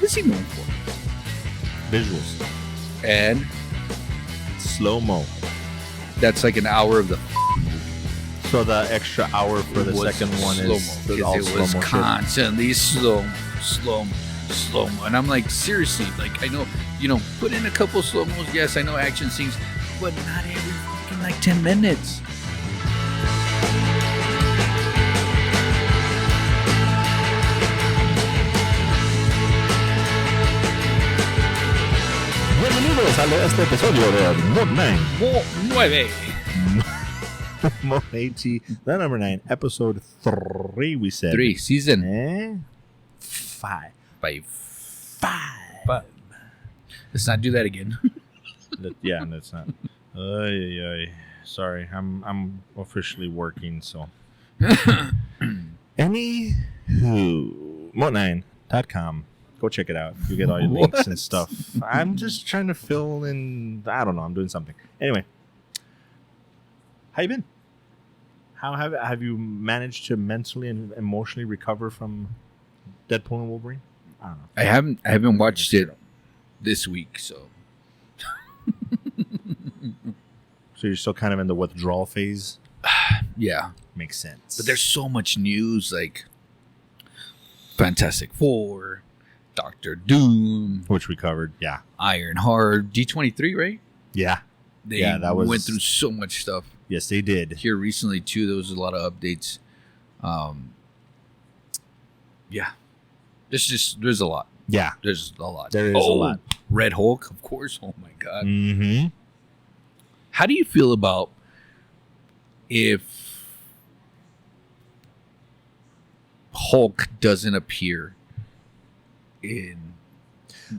What is he known for? Visuals. And Slow-mo. that's like an hour of the So the extra hour for the second one is all it was slow-mo. constantly slow, and I'm like, seriously, like I know, put in a couple slow mos. Yes, I know action scenes, but not every fucking like 10 minutes. Bienvenidos a este episodio de Mod 9. 9. Mod 80, the number 9, episode 3, we said. 3 season 5. 5. Let's not do that again. Yeah, that's not. Sorry, I'm officially working, so. Anywho, mod9.com. Go check it out. You get all your links and stuff. I'm just trying to fill in. I don't know. I'm doing something. Anyway, how you been? How have you managed to mentally and emotionally recover from Deadpool and Wolverine? I don't know. I haven't watched it this week, so. So you're still kind of in the withdrawal phase? Yeah. Makes sense. But there's so much news, like Fantastic Four, Doctor Doom, which we covered. Yeah. Ironheart, D23, right? Yeah. They went through so much stuff. Yes, they did. Here recently, too, there was a lot of updates. Yeah. There's a lot. Yeah. There's a lot. There is a lot. Red Hulk, of course. Oh, my God. Mm-hmm. How do you feel about if Hulk doesn't appear in...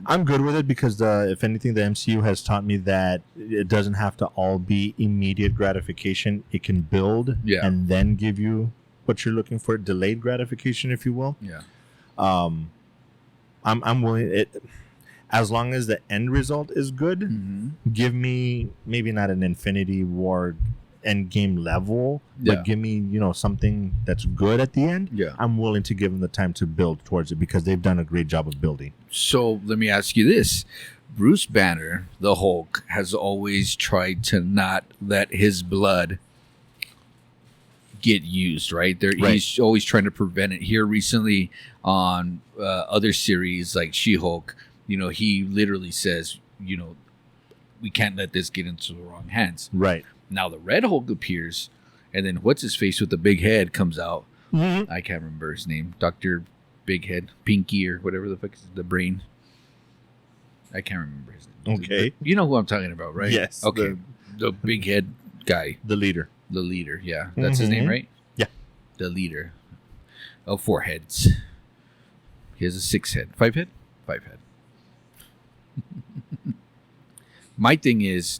I'm good with it because, if anything, the MCU has taught me that it doesn't have to all be immediate gratification. It can build and then give you what you're looking for, delayed gratification, if you will. Yeah. I'm willing. As long as the end result is good, give me maybe not an Infinity War Endgame level, but give me something that's good at the end. Yeah. I'm willing to give them the time to build towards it because they've done a great job of building. So let me ask you this. Bruce Banner, the Hulk, has always tried to not let his blood get used, right? He's always trying to prevent it. Here recently on other series like She-Hulk, he literally says, we can't let this get into the wrong hands. Right. Now the Red Hulk appears, and then what's his face with the big head comes out. Mm-hmm. I can't remember his name. Dr. Big Head, Pinky, or whatever the fuck is the brain. I can't remember his name. Okay. You know who I'm talking about, right? Yes. Okay. The big head guy. The leader. The leader, yeah. That's his name, right? Yeah. The leader of 4 heads. He has a 6 head. 5 head? 5 head. My thing is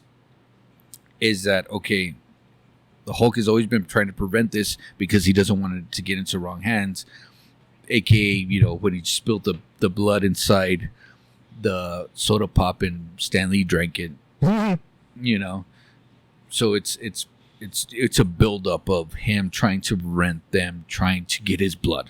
that, okay, the Hulk has always been trying to prevent this because he doesn't want it to get into wrong hands. AKA, when he spilled the blood inside the soda pop and Stan Lee drank it. So it's a buildup of him trying to prevent them trying to get his blood.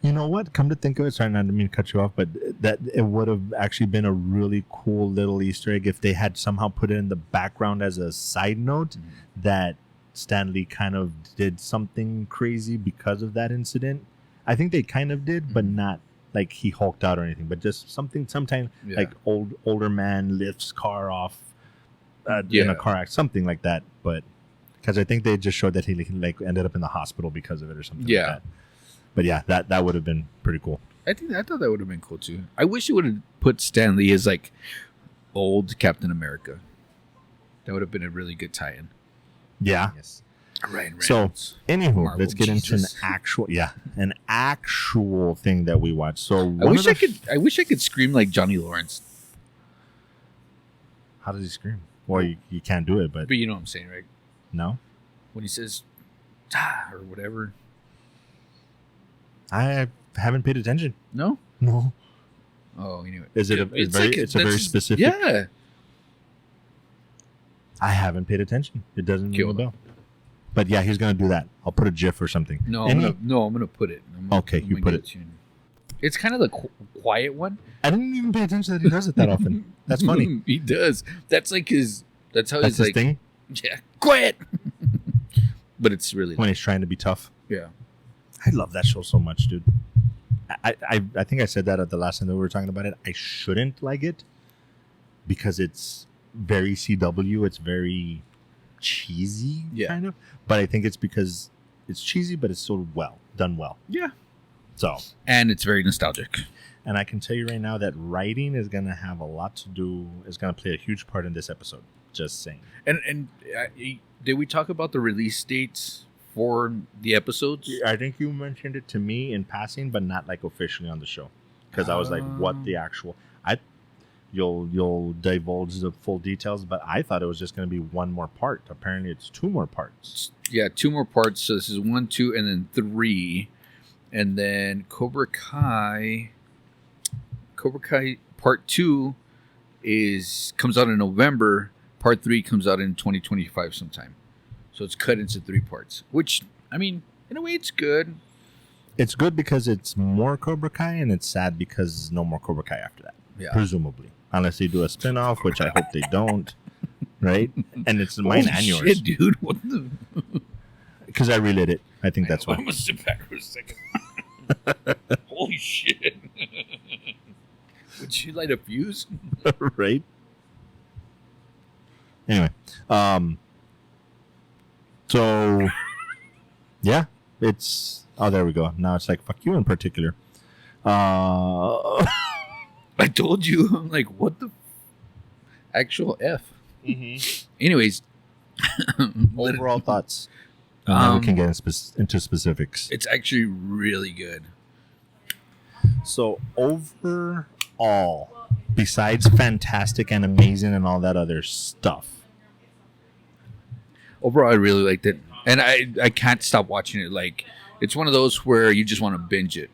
You know what? Come to think of it, sorry, not to mean to cut you off, but that it would have actually been a really cool little Easter egg if they had somehow put it in the background as a side note that Stan Lee kind of did something crazy because of that incident. I think they kind of did, but not like he hulked out or anything, but just something, sometimes like older man lifts car off in a car accident, something like that. But because I think they just showed that he like ended up in the hospital because of it or something like that. But yeah, that would have been pretty cool. I thought that would have been cool too. I wish it would have put Stan Lee as like old Captain America. That would have been a really good tie-in. Yeah. Yes. Ryan Reynolds. So, anywho, Marvel, let's get into an actual thing that we watched. So, I wish I could scream like Johnny Lawrence. How does he scream? Well, you can't do it, but you know what I'm saying, right? No. When he says or whatever. I haven't paid attention. No. Oh, anyway. Is it? It's a very specific. Yeah. I haven't paid attention. It doesn't ring a bell. But yeah, he's gonna do that. I'll put a GIF or something. No, I'm gonna put it. Okay, you put it. It's kind of the quiet one. I didn't even pay attention that he does it that often. That's funny. He does. That's like his. That's how That's his like thing. Yeah, quiet. But it's really When he's trying to be tough. yeah. I love that show so much, dude. I think I said that at the last time that we were talking about it. I shouldn't like it because it's very CW. It's very cheesy, kind of. But I think it's because it's cheesy, but it's still done well. Yeah. So, and it's very nostalgic. And I can tell you right now that writing is going to have a lot to do. Is going to play a huge part in this episode. Just saying. And did we talk about the release dates for the episodes? I think you mentioned it to me in passing, but not like officially on the show. Because I was like, what the actual... You'll divulge the full details, but I thought it was just going to be one more part. Apparently, it's 2 more parts. Yeah, 2 more parts. So this is 1, 2, and then 3. And then Cobra Kai Part 2 comes out in November. Part 3 comes out in 2025 sometime. So it's cut into 3 parts, which, I mean, in a way, it's good. It's good because it's more Cobra Kai, and it's sad because no more Cobra Kai after that. Yeah. Presumably. Unless they do a spin-off, which I hope they don't. Right? And it's mine and yours. Shit, dude. What the... Because I relit it. I think that's why. I'm going to sit back for a second. Holy shit. Would you light a fuse? Right? Anyway. So, yeah. It's... Oh, there we go. Now it's like, fuck you in particular. I told you. I'm like, what the actual F? Mm-hmm. Anyways. Overall thoughts. Now we can get into specifics. It's actually really good. So, overall, besides fantastic and amazing and all that other stuff. Overall, I really liked it. And I can't stop watching it. Like, it's one of those where you just want to binge it.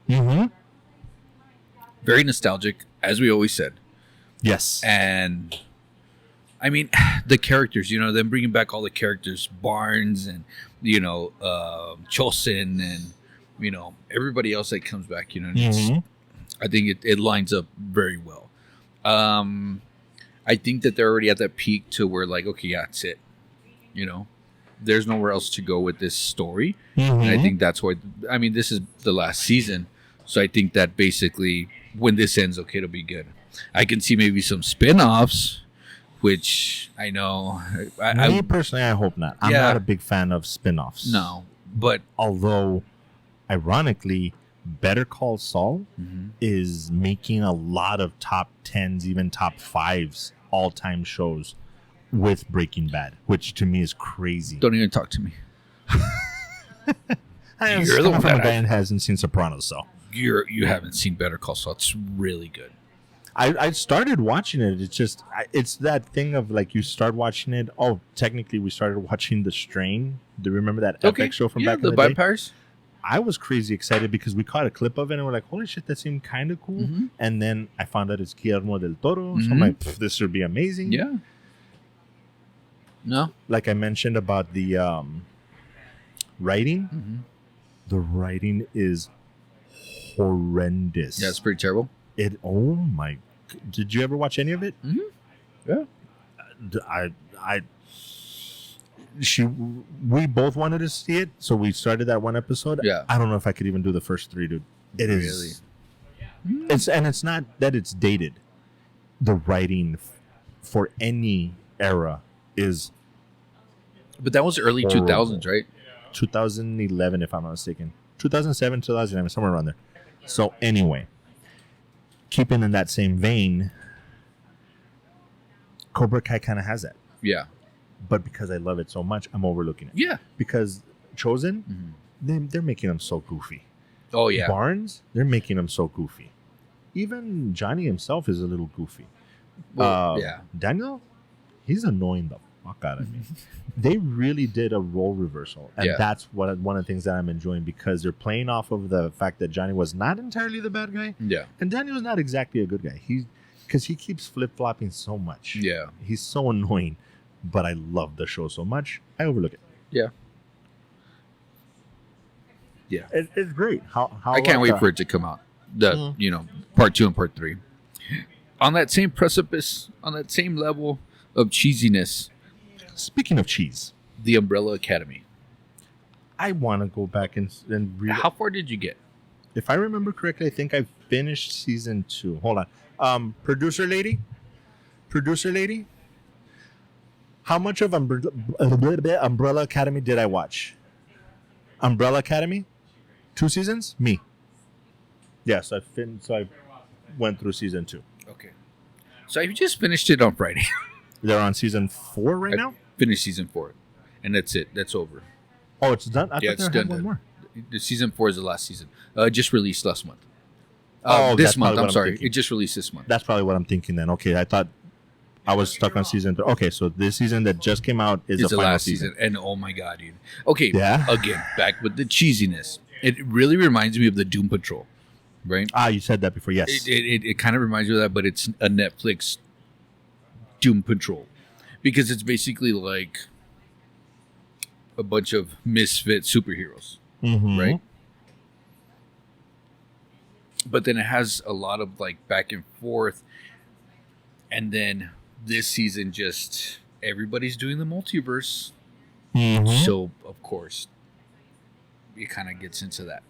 Mm-hmm. Very nostalgic, as we always said. Yes. And, I mean, the characters, them bringing back all the characters, Barnes and, Chosin and, everybody else that comes back, Mm-hmm. I think it lines up very well. I think that they're already at that peak to where, like, okay, yeah, that's it. There's nowhere else to go with this story. Mm-hmm. And I think that's why, this is the last season. So I think that basically when this ends, okay, it'll be good. I can see maybe some spin-offs, which I know. Me personally, I hope not. I'm not a big fan of spin-offs. No, but... Although, ironically, Better Call Saul is making a lot of top 10s, even top 5s, all-time shows with Breaking Bad, which to me is crazy. Don't even talk to me. You're the one from a guy that hasn't seen Sopranos, so you haven't seen Better Call Saul. It's really good. I started watching it. It's just it's that thing of like you start watching it. Oh, technically we started watching The Strain. Do you remember that epic show from back in the day? vampires? I was crazy excited because we caught a clip of it and we're like, holy shit, that seemed kind of cool. Mm-hmm. And then I found out it's Guillermo del Toro. So I'm like, this should be amazing. Yeah. No. Like I mentioned about the writing, the writing is horrendous. Yeah, it's pretty terrible. Oh my! Did you ever watch any of it? Yeah. We both wanted to see it, so we started that one episode. Yeah. I don't know if I could even do the first 3, dude. It is. It's not that it's dated. The writing for any era is. But that was early horrible. 2000s, right? 2011, if I'm not mistaken. 2007, 2011, somewhere around there. So anyway, keeping in that same vein, Cobra Kai kind of has that. Yeah. But because I love it so much, I'm overlooking it. Yeah. Because Chosen, they're making them so goofy. Oh, yeah. Barnes, they're making them so goofy. Even Johnny himself is a little goofy. Well, yeah. Daniel, he's annoying the fuck out of me. They really did a role reversal. And that's one of the things that I'm enjoying because they're playing off of the fact that Johnny was not entirely the bad guy. Yeah. And Daniel's not exactly a good guy. Because he keeps flip-flopping so much. Yeah. He's so annoying. But I love the show so much, I overlook it. Yeah. Yeah. It's great. How I can't wait for it to come out. part 2 and part 3. On that same precipice, on that same level of cheesiness, Speaking of cheese, The Umbrella Academy. I want to go back and read. How far did you get? If I remember correctly, I think I finished season 2. Hold on. Producer lady, how much of Umbrella Academy did I watch? Umbrella Academy, 2 seasons. Me. Yes, I went through season 2. Okay. So you just finished it on Friday. They're on season 4 right now. Finished season 4, and that's it. That's over. Oh, it's done. I Yeah, thought it's there had done. one more. The season 4 is the last season. Just released last month. That's This month. probably what I'm I'm sorry. thinking. It just released this month. That's probably what I'm thinking then. Okay, I thought I was stuck on season 3. Okay, so this season that just came out is It's the the final last season. season, and oh my god, dude. Okay, Yeah? Again, back with the cheesiness. It really reminds me of the Doom Patrol, right? You said that before. Yes. It kind of reminds me of that, but it's a Netflix Doom Patrol because it's basically like a bunch of misfit superheroes, Mhm. right? But then it has a lot of like back and forth, and then this season just everybody's doing the multiverse, Mhm. so of course it kind of gets into that.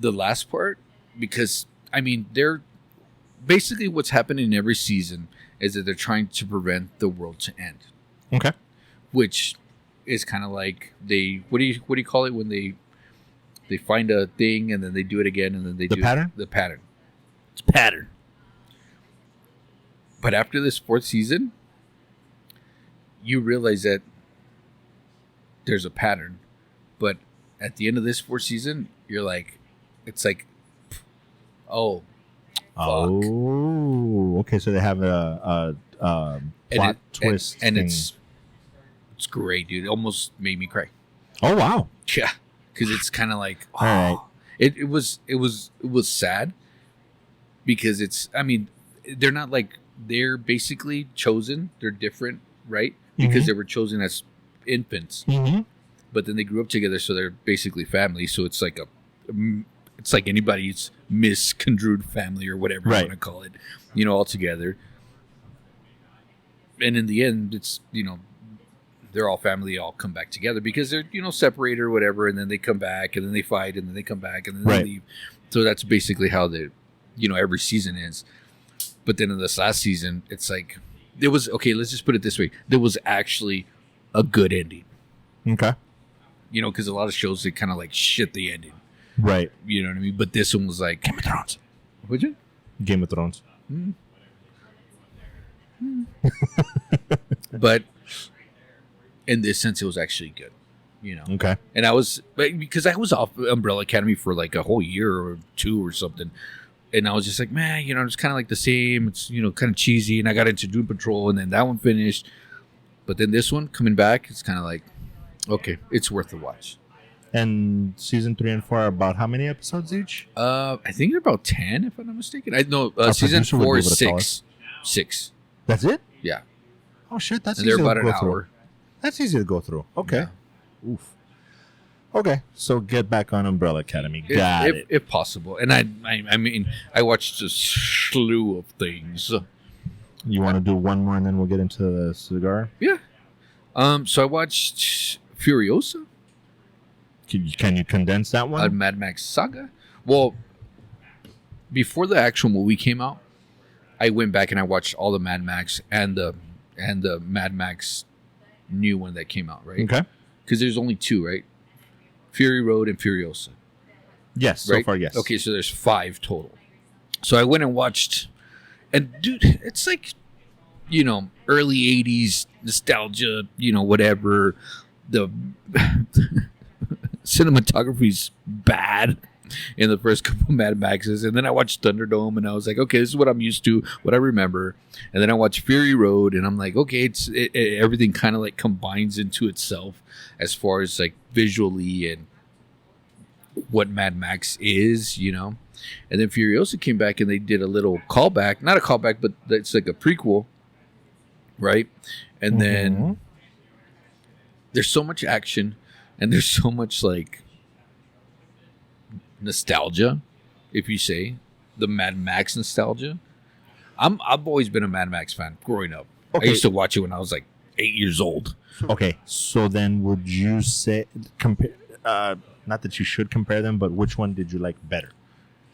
The last part, because I mean they're basically what's happening in every season is that they're trying to prevent the world to end, Okay. which is kind of like they what do you call it when they find a thing and then they do it again and then they The do pattern? the pattern. It's pattern. But after this 4th season, you realize that there's a pattern. But at the end of this 4th season, you're like, it's like, oh, fuck. Oh, okay. So they have a plot twist, and thing. it's great, dude. It almost made me cry. Oh wow! Yeah, because it's kind of like, All right. it was sad because it's. I mean, they're not like they're basically chosen. They're different, right? Because Mhm. they were chosen as infants, Mm-hmm. but then they grew up together, so they're basically family. So it's like it's like anybody's misconstrued family or whatever Right. you want to call it, all together. And in the end, it's they're all family, all come back together because they're separated or whatever, and then they come back, and then they fight, and then they come back, and then Right. they leave. So that's basically how the every season is. But then in this last season, it's like there was okay. Let's just put it this way: there was actually a good ending. Okay. Because a lot of shows they kind of like shit the ending. Right. You know what I mean? But this one was like Game of Thrones. Would you? Game of Thrones. But in this sense, it was actually good. Okay. And because I was off Umbrella Academy for like a whole year or 2 or something. And I was just like, man, it's kind of like the same. It's, kind of cheesy. And I got into Doom Patrol and then that one finished. But then this one coming back, it's kind of like, okay, it's worth the watch. And season 3 and 4 are about how many episodes each? I think they're about 10, if I'm not mistaken. I know Our season producer would 4 be is able to tell 6. 6. That's it? Yeah. Oh shit, that's And easy they're about to an go hour. through. That's easy to go through. Okay. Yeah. Oof. Okay, so get back on Umbrella Academy. Got it. If possible. And I mean, I watched a slew of things. You want to do one more and then we'll get into the cigar? Yeah. So I watched Furiosa, Can you condense that one? Mad Max Saga. Well, before the actual movie came out, I went back and I watched all the Mad Max and the Mad Max new one that came out, right? Okay. Because there's only 2, right? Fury Road and Furiosa. Yes, so Right? far, yes. Okay, so there's 5 total. So I went and watched, and dude, it's like, early 80s nostalgia, whatever. The cinematography's bad in the first couple of Mad Maxes. And then I watched Thunderdome and I was like, okay, this is what I'm used to, what I remember. And then I watched Fury Road and I'm like, okay, everything kind of like combines into itself as far as like visually and what Mad Max is, And then Furiosa came back and they did a little callback, not a callback, but it's like a prequel, right? And then there's so much action and there's so much like nostalgia if you say the Mad Max nostalgia. I've always been a Mad Max fan growing up. Okay. I used to watch it when I was like 8 years old. Okay, so then would you say compare? Not that you should compare them, but which one did you like better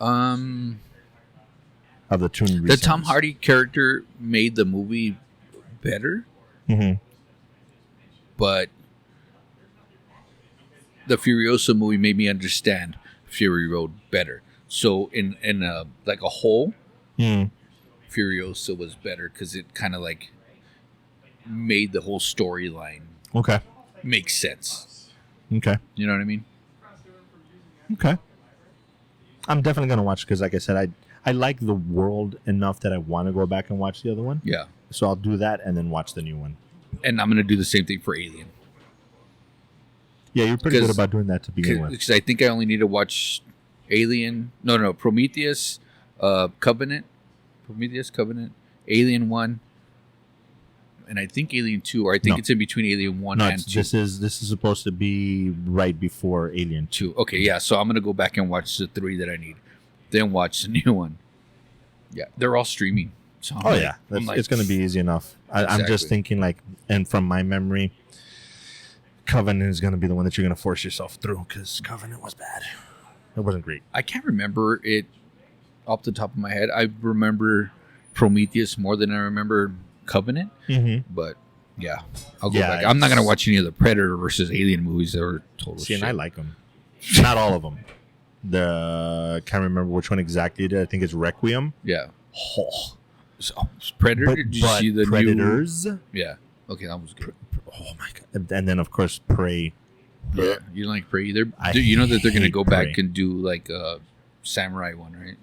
of the two? The Tom Hardy character made the movie better, Mm-hmm. but the Furiosa movie made me understand Fury Road better. So in a like a whole, Mm. Furiosa was better because it kind of like made the whole storyline Okay. make sense. Okay. You know what I mean? Okay. I'm definitely gonna watch because, like I said, I like the world enough that I want to go back and watch the other one. Yeah. So I'll do that and then watch the new one. And I'm gonna do the same thing for Alien. Yeah, you're pretty good 'Cause- about doing that to begin with. Because I think I only need to watch Alien. No, Prometheus, Covenant, Alien 1, and I think Alien 2, or I think No. it's in between Alien 1 No, and 2. this is supposed to be right before Alien 2. 2. Okay, yeah, so I'm going to go back and watch the 3 that I need, then watch the new one. Yeah, they're all streaming. So I'm Oh like- yeah, I'm like, it's going to be easy enough. I'm just Exactly. thinking like, and from my memory, Covenant is going to be the one that you're going to force yourself through because Covenant was bad. It wasn't great. I can't remember it off the top of my head. I remember Prometheus more than I remember Covenant, Mm-hmm. but yeah, I'll go Yeah, back. I'm not going to it's- watch any of the Predator versus Alien movies. They were total See, shit. and I like them. Not all of them. Can't remember which one exactly it is. I think it's Requiem. Yeah. Oh. So, Predator, did you see the Predators? new? Yeah. Okay, that was good. Oh my god! And then of course Prey. Yeah. You don't like Prey either? I You know that they're going to hate go back Prey. and do like a samurai one, right?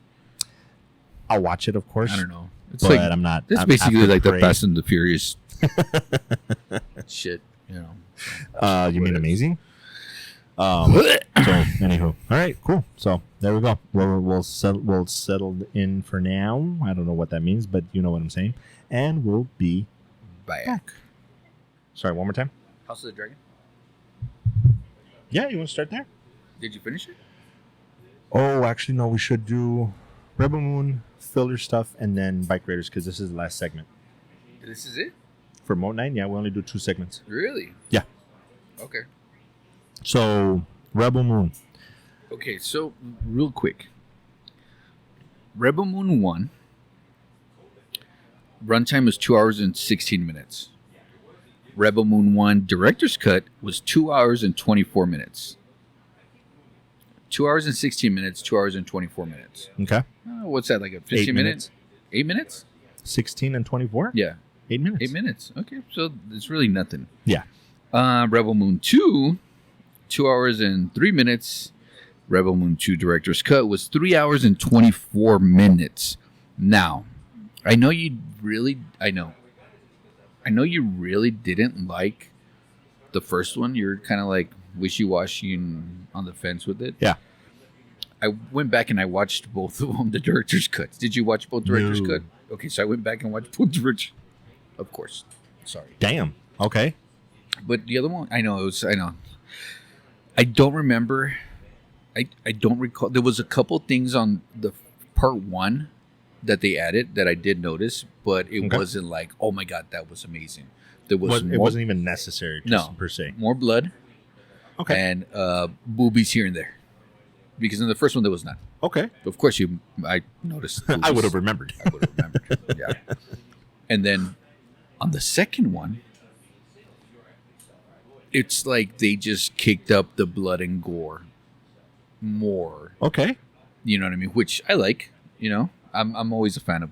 I'll watch it, of course. I don't know. It's But like I'm not. it's I'm basically after like the Prey. Fast and the Furious shit, you know. You mean Whatever. Amazing? So, anywho, all right, cool. So there we go. We'll settle in for now. I don't know what that means, but you know what I'm saying. And we'll be Back. Sorry, one more time. House of the Dragon. Yeah, you want to start there? Did you finish it? Oh, actually, no. We should do Rebel Moon filler stuff and then Bikeriders because this is the last segment This is it? for Mode 9. Yeah, we only do 2 segments. Really? Yeah. Okay. So Rebel Moon. Okay, so real quick. Rebel Moon 1. Runtime was 2 hours and 16 minutes. Rebel Moon 1 director's cut was 2 hours and 24 minutes. 2 hours and 16 minutes, 2 hours and 24 minutes. Okay. What's that, like a 15 8 minutes? 8 minutes? 16 and 24. Yeah, 8 minutes. 8 minutes. Okay, so it's really nothing. Yeah. Rebel Moon 2, 2 hours and 3 minutes. Rebel Moon 2 director's cut was 3 hours and 24 minutes. Now, I know you really didn't like the first one. You're kind of like wishy-washy and on the fence with it. Yeah. I went back and I watched both of them, the director's cuts. Did you watch both director's No. cut? Okay, so I went back and watched both director's. Of course. Sorry. Damn. Okay. But the other one, I know. I don't remember. I don't recall. There was a couple things on the part 1 that they added that I did notice, but it Okay. wasn't like, oh my god, that was amazing. There was It more, wasn't even necessary No. per se. more blood Okay. and boobies here and there, because in the first one there was none. Okay. Of course, I noticed. I boobies. would have remembered. I would have remembered. Yeah. And then on the second one, it's like they just kicked up the blood and gore more. Okay. You know what I mean? Which I like. You know, I'm always a fan of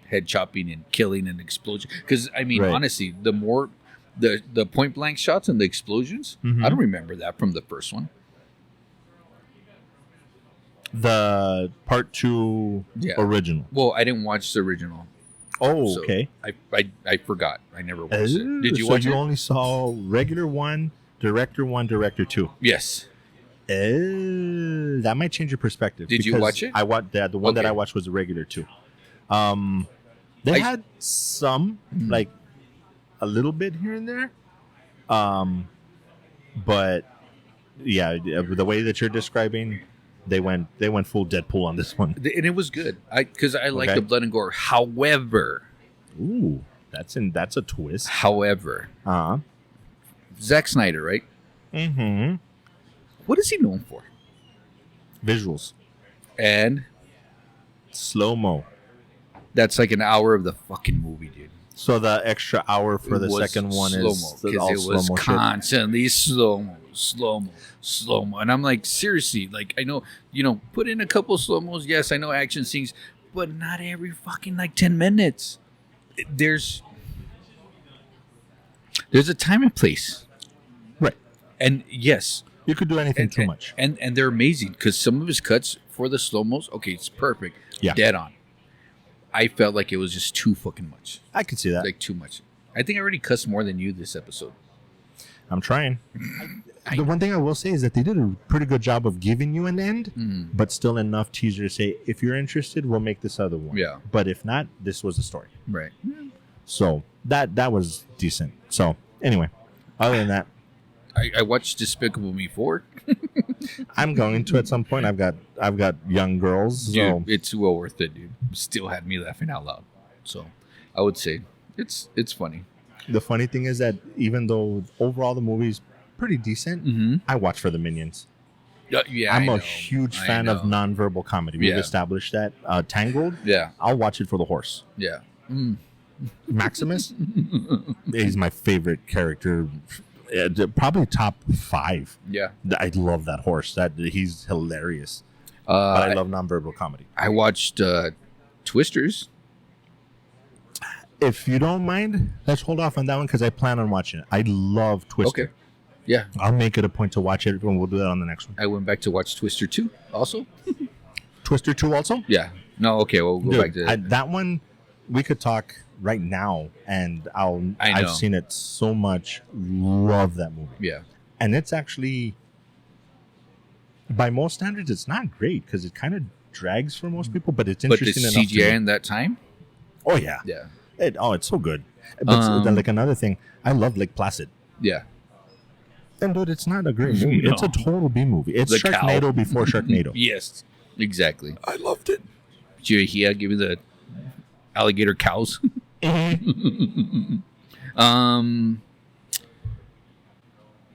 head chopping and killing and explosion. Because I mean, Right. honestly, the more the point blank shots and the explosions, Mhm. I don't remember that from the first one. The part 2 Yeah. original. Well, I didn't watch the original. Oh, So okay. I forgot. I never watched it. Did you so watch you it? only saw regular 1, director 2. Yes. That might change your perspective. Did you because watch it? I watched the one that Okay. I watched was the regular 2. They I- had some like a little bit here and there, but yeah, the way that you're describing, They went full Deadpool on this one. And it was good. Because I like Okay. the blood and gore. However, Ooh, that's a twist. however, Zack Snyder, right? Mm-hmm. What is he known for? Visuals. And Slow-mo. that's like an hour of the fucking movie, dude. So the extra hour for the It was second one slow-mo, is 'cause all it was slow-mo shit. constantly slow-mo. And I'm like, seriously, like, I know, put in a couple slow-mos. Yes, I know action scenes, but not every fucking, like, 10 minutes. There's a time and place. Right. And yes. You could do anything too much. And they're amazing because some of his cuts for the slow-mos, okay, it's perfect. Yeah. Dead on. I felt like it was just too fucking much. I could see that. Like, too much. I think I already cussed more than you this episode. I'm trying. The one thing I will say is that they did a pretty good job of giving you an end, but still enough teaser to say, if you're interested, we'll make this other one. Yeah. But if not, this was the story. Right. So that was decent. So anyway, other than that, I watched Despicable Me 4. I'm going to at some point. I've got young girls, so Dude, it's well worth it, dude. Still had me laughing out loud. So I would say it's funny. the funny thing is that even though overall the movie's pretty decent, I watch for the minions. Yeah, I'm a a huge fan of nonverbal comedy. We've Yeah. established that. Tangled, Yeah, I'll watch it for the horse. yeah. Maximus is my favorite character. Probably top 5. Yeah. I love that horse. He's hilarious. But I love nonverbal comedy. I watched Twisters. If you don't mind, let's hold off on that one because I plan on watching it. I love Twister. Okay. Yeah. I'll make it a point to watch it, and we'll do that on the next one. I went back to watch Twister 2 also. Twister 2 also? Yeah. No, okay, we'll go back to that one. We could talk right now, and I've seen it so much. Love that movie. Yeah. And it's actually, by most standards, it's not great because it kind of drags for most people, but it's But the interesting enough. CGI in that time? Oh yeah, Yeah. it's so good. But then, like another thing, I love Lake Placid. Yeah. And dude, it's not a great movie. No. It's a total B movie. It's The cow. Sharknado before Sharknado. Yes. Exactly. I loved it. Here, give me the alligator cows.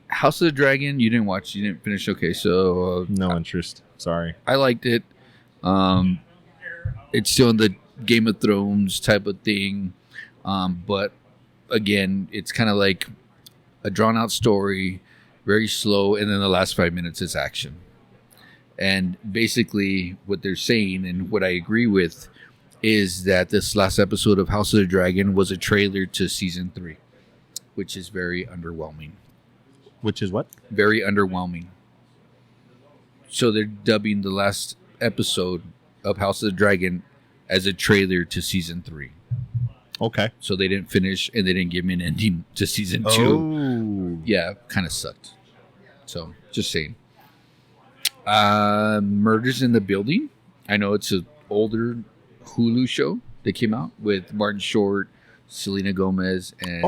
House of the Dragon, you didn't finish. Okay, so No interest. Sorry. I liked it. It's still in the Game of Thrones type of thing, but again, it's kind of like a drawn out story, very slow, and then the last 5 minutes is action. And basically, what they're saying, and what I agree with, is that this last episode of House of the Dragon was a trailer to season 3, which is very underwhelming. Which is what? Very underwhelming. So they're dubbing the last episode of House of the Dragon as a trailer to season 3. Okay. So they didn't finish and they didn't give me an ending to season 2. Oh. Yeah, kind of sucked. So just saying. Murders in the Building. I know it's an older Hulu show that came out with Martin Short, Selena Gomez, and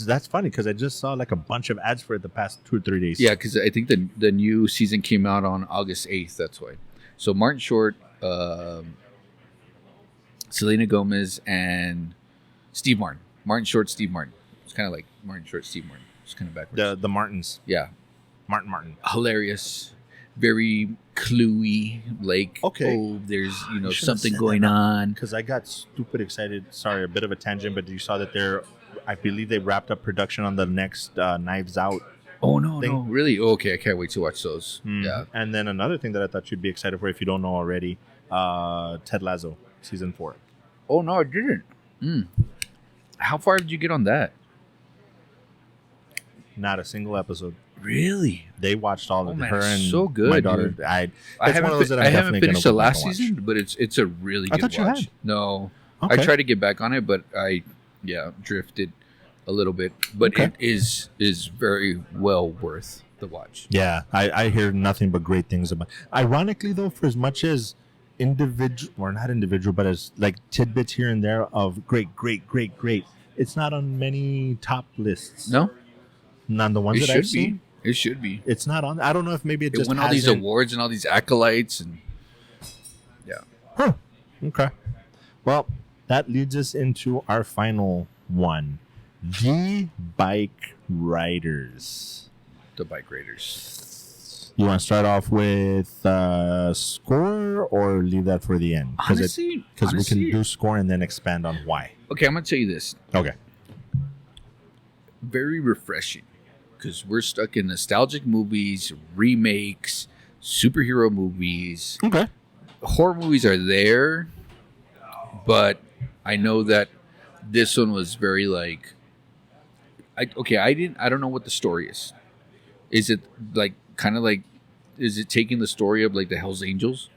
That's funny because I just saw like a bunch of ads for it the past 2 or 3 days. yeah, because I think the new season came out on August 8th. That's why. So Martin Short, Selena Gomez, and Steve Martin. Martin Short, Steve Martin. It's kind of like Martin Short, Steve Martin. It's kind of backwards. The Martins. Yeah, Martin. hilarious, very cluey. Like, Okay. oh, there's You should've something said going that. on. Because I got stupid excited. Sorry, a bit of a tangent, but you saw that I believe they wrapped up production on the next Knives Out. Oh no, thing. no, really? Oh, okay, I can't wait to watch those. Yeah. And then another thing that I thought you'd be excited for if you don't know already, Ted Lasso, season 4. Oh no, I didn't. How far did you get on that? Not a single episode. Really? They watched all of Oh, man, her and so good, my daughter. dude. I I one of those that I'm haven't definitely finished gonna the go back last and watch. season, but it's a really I good thought you watch. had. No, Okay. I tried to get back on it, but I drifted a little bit. But Okay. it is very well worth the watch. Yeah, I hear nothing but great things about. Ironically, though, for as much as individual or not individual, but as like tidbits here and there of great, it's not on many top lists. No, None the ones it that I've should be. seen. It should be. It's not on. I don't know if maybe it just won all these awards and all these accolades and yeah. Huh. Okay. Well, that leads us into our final one, the Bikeriders. The Bikeriders. You want to start off with score or leave that for the end? Because we can do score and then expand on why. Okay, I'm going to tell you this. Okay. Very refreshing because we're stuck in nostalgic movies, remakes, superhero movies. Okay. Horror movies are there, but I know that this one was very like... I don't know what the story is. Is it like kind of like, is it taking the story of like the Hells Angels?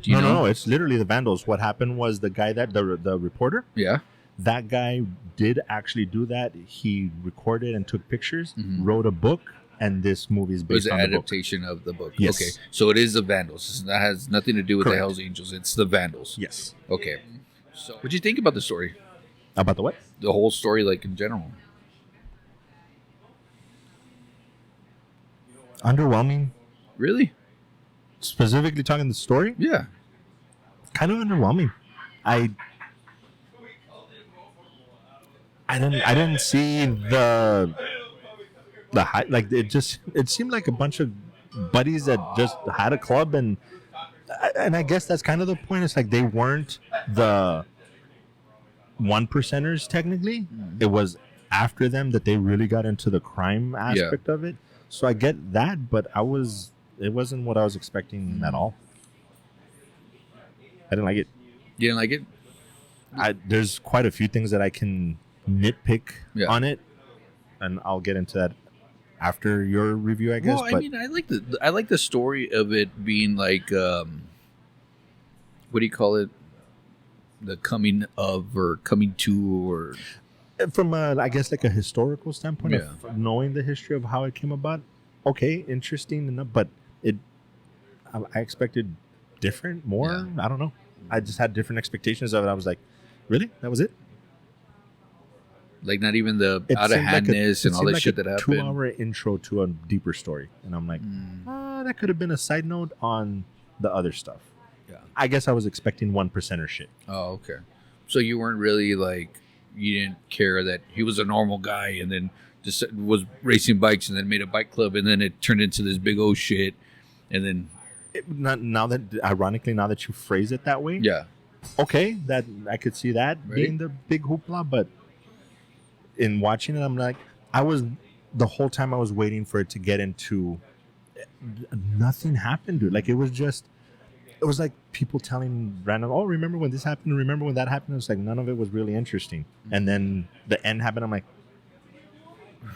Do you know? No, it's literally the Vandals. What happened was the guy the reporter, Yeah. that guy did actually do that. He recorded and took pictures, Mhm. wrote a book, and this movie is It was based an on the book. adaptation of the book. Yes. Okay. So it is the Vandals. That has nothing to do with Correct. the Hells Angels. It's the Vandals. Yes. Okay. So what do you think about the story? About the what? The whole story, like in general? Underwhelming. Really? Specifically talking the story, Yeah. kind of underwhelming. I didn't see the high, like it seemed like a bunch of buddies that just had a club and I guess that's kind of the point. It's like they weren't the 1%ers technically. It was after them that they really got into the crime aspect of it. So I get that, but it wasn't what I was expecting at all. I didn't like it. You didn't like it? There's quite a few things that I can nitpick Yeah. on it, and I'll get into that after your review, I guess. Well, but I mean, I like the story of it being like, what do you call it? The coming of or coming to or from I guess like a historical standpoint Yeah. of knowing the history of how it came about, okay, interesting enough, but I expected different, more. Yeah. I don't know. I just had different expectations of it. I was like, really? That was it? like not even the It out of seemed like handness and all that shit that happened. 2-hour intro to a deeper story, and I'm like, that could have been a side note on the other stuff. Yeah. I guess I was expecting 1%er shit. Oh, okay. So you weren't really like, you didn't care that he was a normal guy and then just was racing bikes and then made a bike club and then it turned into this big old shit and then Now that you phrase it that way, yeah. okay, that I could see that Right. being the big hoopla, but in watching it, I'm like, the whole time I was waiting for it to get into, nothing happened, dude. Like it was like people telling random, oh, remember when this happened? Remember when that happened? It's like none of it was really interesting. And then the end happened. I'm like,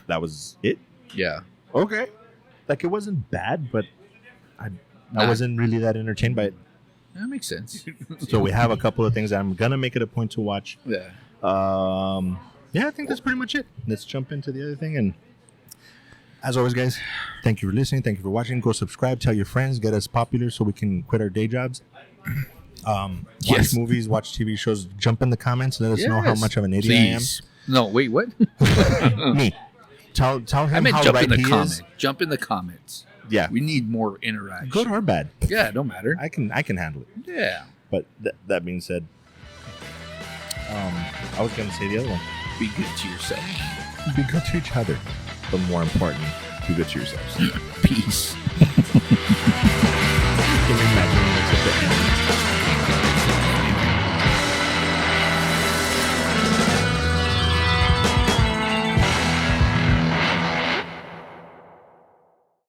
that was it? Yeah. Okay. Like it wasn't bad, but I wasn't really that entertained by it. That makes sense. So we have a couple of things that I'm gonna make it a point to watch. Yeah. Yeah, I think that's pretty much it. Let's jump into the other thing. And as always, guys, thank you for listening. Thank you for watching. Go subscribe. Tell your friends. Get us popular so we can quit our day jobs. Watch movies. Watch TV shows. Jump in the comments. Let us know how much of an idiot Please. No, wait, what? I am. Me. Tell him I meant how jump right in the he comments. is. Jump in the comments. Yeah. We need more interaction. Good or bad. Yeah, don't matter. I can handle it. Yeah. But that being said, I was going to say the other one. Be good to yourself. Be good to each other. But more important, be good to yourselves. Peace. Can you imagine what's at the end?